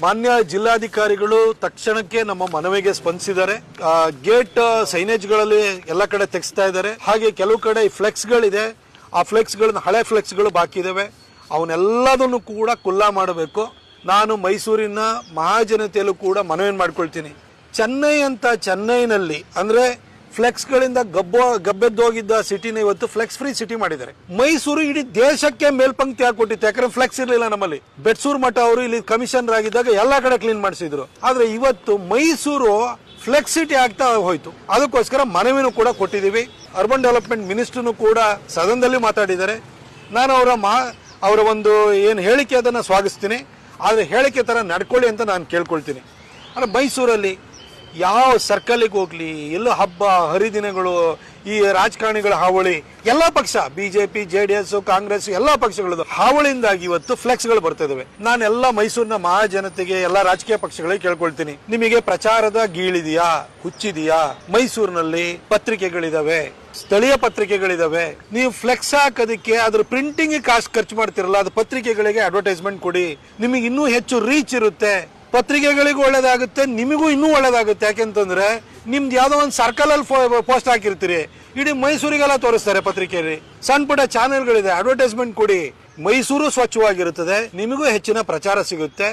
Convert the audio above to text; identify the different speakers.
Speaker 1: ಮಾನ್ಯ ಜಿಲ್ಲಾಧಿಕಾರಿಗಳು ತಕ್ಷಣಕ್ಕೆ ನಮ್ಮ ಮನವಿಗೆ ಸ್ಪಂದಿಸಿದ್ದಾರೆ. ಗೇಟ್ ಸೈನೇಜ್ಗಳಲ್ಲಿ ಎಲ್ಲ ಕಡೆ ತೆಗೆಸ್ತಾ ಇದ್ದಾರೆ. ಹಾಗೆ ಕೆಲವು ಕಡೆ ಫ್ಲೆಕ್ಸ್ ಗಳಿದೆ, ಆ ಫ್ಲೆಕ್ಸ್ ಗಳನ್ನ ಹಳೆ ಫ್ಲೆಕ್ಸ್ ಗಳು ಬಾಕಿ ಇದಾವೆ, ಅವನ್ನೆಲ್ಲದನ್ನು ಕೂಡ ಕುಲ್ಲಾ ಮಾಡಬೇಕು. ನಾನು ಮೈಸೂರಿನ ಮಹಾಜನತೆಯಲ್ಲೂ ಕೂಡ ಮನವಿ ಮಾಡ್ಕೊಳ್ತೀನಿ. ಚೆನ್ನೈನಲ್ಲಿ ಅಂದ್ರೆ ಫ್ಲೆಕ್ಸ್ ಗಳಿಂದ ಗಬ್ಬೆದ್ದೋಗಿದ್ದ ಸಿಟಿನ ಇವತ್ತು ಫ್ಲೆಕ್ಸ್ ಫ್ರೀ ಸಿಟಿ ಮಾಡಿದ್ದಾರೆ. ಮೈಸೂರು ಇಡೀ ದೇಶಕ್ಕೆ ಮೇಲ್ಪಂಕ್ತಿ ಹಾಕೊಟ್ಟಿತ್ತು, ಯಾಕಂದ್ರೆ ಫ್ಲೆಕ್ಸ್ ಇರಲಿಲ್ಲ ನಮ್ಮಲ್ಲಿ. ಬೆಟ್ಸೂರ್ ಮಠ ಅವರು ಇಲ್ಲಿ ಕಮಿಷನರ್ ಆಗಿದ್ದಾಗ ಎಲ್ಲಾ ಕಡೆ ಕ್ಲೀನ್ ಮಾಡಿಸಿದ್ರು. ಆದ್ರೆ ಇವತ್ತು ಮೈಸೂರು ಫ್ಲೆಕ್ಸ್ ಸಿಟಿ ಆಗ್ತಾ ಹೋಯ್ತು. ಅದಕ್ಕೋಸ್ಕರ ಮನವಿನೂ ಕೂಡ ಕೊಟ್ಟಿದ್ದೀವಿ. ಅರ್ಬನ್ ಡೆವಲಪ್ಮೆಂಟ್ ಮಿನಿಸ್ಟರ್ನು ಕೂಡ ಸದನದಲ್ಲಿ ಮಾತಾಡಿದ್ದಾರೆ. ನಾನು ಅವರ ಒಂದು ಏನು ಹೇಳಿಕೆ ಅದನ್ನ ಸ್ವಾಗತಿಸ್ತೀನಿ. ಆದ್ರೆ ಹೇಳಿಕೆ ತರ ನಡ್ಕೊಳ್ಳಿ ಅಂತ ನಾನು ಕೇಳ್ಕೊಳ್ತೀನಿ. ಅಂದ್ರೆ ಮೈಸೂರಲ್ಲಿ ಯಾವ ಸರ್ಕಲ್ಗೆ ಹೋಗ್ಲಿ, ಎಲ್ಲೋ ಹಬ್ಬ ಹರಿದಿನಗಳು, ಈ ರಾಜಕಾರಣಿಗಳ ಹಾವಳಿ, ಎಲ್ಲಾ ಪಕ್ಷ ಬಿಜೆಪಿ JDS ಕಾಂಗ್ರೆಸ್ ಎಲ್ಲಾ ಪಕ್ಷಗಳದ್ದು ಹಾವಳಿಯಿಂದಾಗಿ ಇವತ್ತು ಫ್ಲೆಕ್ಸ್ ಗಳು ಬರ್ತಾ ಇದಾವೆ. ನಾನೆಲ್ಲ ಮೈಸೂರಿನ ಮಹಾಜನತೆಗೆ ಎಲ್ಲಾ ರಾಜಕೀಯ ಪಕ್ಷಗಳಿಗೆ ಕೇಳ್ಕೊಳ್ತೀನಿ, ನಿಮಗೆ ಪ್ರಚಾರದ ಗೀಳಿದೆಯಾ, ಹುಚ್ಚಿದೆಯಾ? ಮೈಸೂರಿನಲ್ಲಿ ಪತ್ರಿಕೆಗಳಿದಾವೆ, ಸ್ಥಳೀಯ ಪತ್ರಿಕೆಗಳಿದಾವೆ. ನೀವು ಫ್ಲೆಕ್ಸ್ ಹಾಕೋದಕ್ಕೆ ಅದ್ರ ಪ್ರಿಂಟಿಂಗ್ ಕಾಸ್ಟ್ ಖರ್ಚು ಮಾಡ್ತಿರಲ್ಲ, ಅದು ಪತ್ರಿಕೆಗಳಿಗೆ ಅಡ್ವರ್ಟೈಸ್ಮೆಂಟ್ ಕೊಡಿ, ನಿಮಗೆ ಇನ್ನೂ ಹೆಚ್ಚು ರೀಚ್ ಇರುತ್ತೆ. ಪತ್ರಿಕೆಗಳಿಗೂ ಒಳ್ಳೇದಾಗುತ್ತೆ, ನಿಮಗೂ ಇನ್ನೂ ಒಳ್ಳೇದಾಗುತ್ತೆ. ಯಾಕೆಂತಂದ್ರೆ ನಿಮ್ದು ಯಾವ್ದೋ ಒಂದು ಸರ್ಕಲ್ ಅಲ್ಲಿ ಪೋಸ್ಟ್ ಹಾಕಿರ್ತೀರಿ, ಇಡೀ ಮೈಸೂರಿಗೆಲ್ಲ ತೋರಿಸ್ತಾರೆ ಪತ್ರಿಕೆಯಲ್ಲಿ. ಸಣ್ಣ ಪುಟ್ಟ ಚಾನೆಲ್ಗಳಿದೆ, ಅಡ್ವರ್ಟೈಸ್ಮೆಂಟ್ ಕೊಡಿ. ಮೈಸೂರು ಸ್ವಚ್ಛವಾಗಿರುತ್ತದೆ, ನಿಮಗೂ ಹೆಚ್ಚಿನ ಪ್ರಚಾರ ಸಿಗುತ್ತೆ.